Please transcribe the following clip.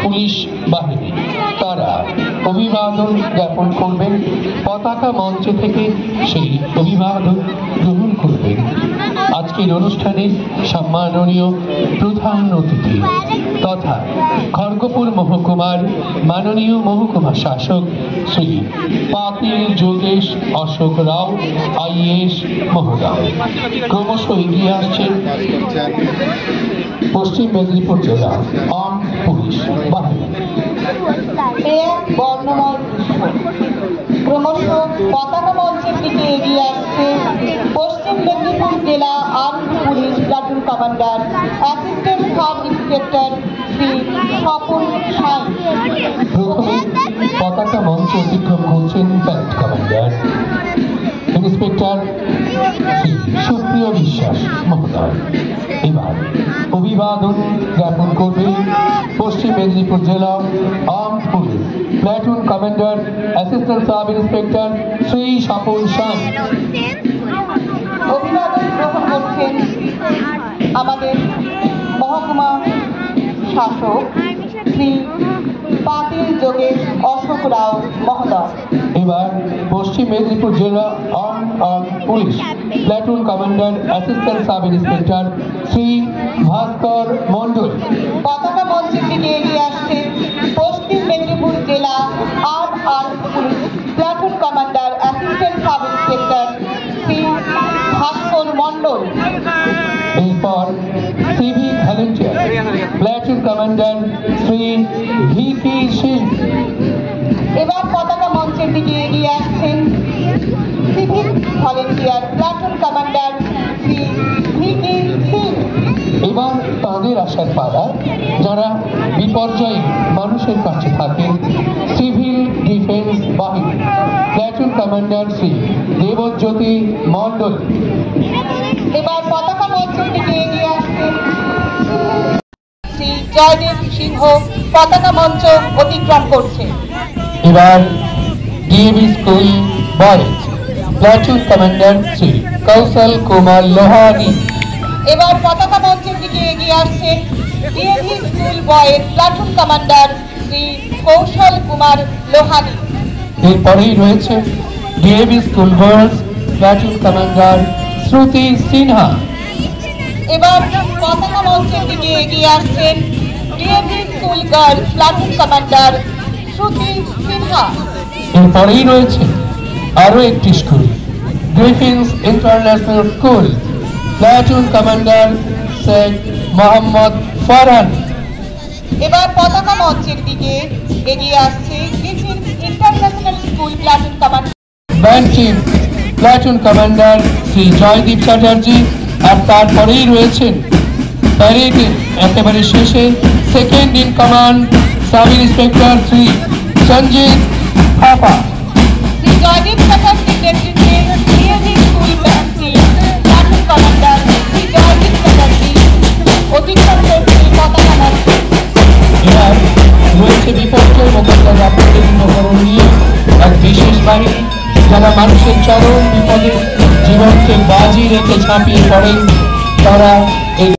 Police বাহিনী তারা অভিবাদন জ্ঞাপন করবেন। পতাকা মঞ্চ থেকে সেই অভিবাদন গ্রহণ করবেন। আজকের অনুষ্ঠানে সম্মাননীয় প্রধান অতিথি তথা খড়গপুর মহকুমার মাননীয় মহকুমা শাসক শ্রী পাতিল যোগেশ অশোক রাও IAS মহোদয় ক্রমশ এগিয়ে আসছেন পশ্চিম মেদিনীপুর জেলা পুলিশ বাহিনী। ক্রমশ পতাকা মঞ্চের দিকে এগিয়ে আসছে পশ্চিম মেদিনীপুর জেলা armed police platoon commander assistant sub inspector Shri Swapan Sain. প্রথমে পতাকা মঞ্চ অতিক্রম করছেন প্যারেড কমান্ডার ইন্সপেক্টর শ্রী সুপ্রিয় বিশ্বাস মহোদয়। এবার অভিবাদন জ্ঞাপন করবেন পশ্চিম মেদিনীপুর জেলা armed police platoon commander assistant sub inspector Shri Swapan Sain. অভিবাদন গ্রহণ করছেন আমাদের মহকুমা শাসক শ্রী পাতিল যোগেশ অশোক রাও মহোদয়। এবার পশ্চিম মেদিনীপুর জেলা armed police platoon commander assistant sub inspector Shri Bhaskar Mondal. পতাকা মঞ্চের দিকে এগিয়ে আসছে পশ্চিম মেদিনীপুর জেলা armed police platoon commander assistant sub inspector Shri Bhaskar Mondal. এরপর civic volunteer platoon commander Shri VP Singh. এবার পতাকা মঞ্চের দিকে এগিয়ে আসছেন civic volunteer platoon commander Shri VP Singh. এবার তাঁদের আসার পালা যারা বিপর্যয়ে মানুষের কাছে থাকেন সিভিল ডিফেন্স বাহিনী প্লাটুন কমান্ডার শ্রী দেবজ্যোতি মন্ডল। এবার পতাকা মঞ্চের দিকে এগিয়ে আসছেন শ্রী জয়দেব সিংহ। পতাকা মঞ্চ অতিক্রম করছে। এবার DAV school boys platoon commander Shri Kaushal Kumar Lohani. এবার পতাকা মঞ্চের দিকে এগিয়ে আসছেন DAV school boys platoon commander Shri Kaushal Kumar Lohani. এরপরেই রয়েছে DAV school girls platoon commander Shruti Sinha. এবার পতাকা মঞ্চের দিকে এগিয়ে আসছেন DAV school girls platoon commander Shruti Sinha. এরপরেই রয়েছে আরো একটি school Griffins international school platoon commander Sheikh Mohammad Farhan. এবার পতাকা মঞ্চের দিকে এগিয়ে আসছে Griffins international school platoon commander band team platoon commander Shri Joydeep Chatterjee. আর তারপরেই রয়েছেন প্যারেডের একেবারে শেষে second in command sub inspector Shri Sanjit Thapa. Shri Joydeep চ্যাটার্জির নেতৃত্বে DAV school band team platoon commander Shri Joydeep Chatterjee অতিক্রম করছে পতাকা মঞ্চ। এবার রয়েছে বিপর্যয় মোকাবিলার আপত্তিহীনকরণ নিয়ে এক বিশেষ বাহিনী যারা মানুষের চরম বিপদে জীবনকে বাজি রেখে ঝাঁপিয়ে পড়েন। তারা এই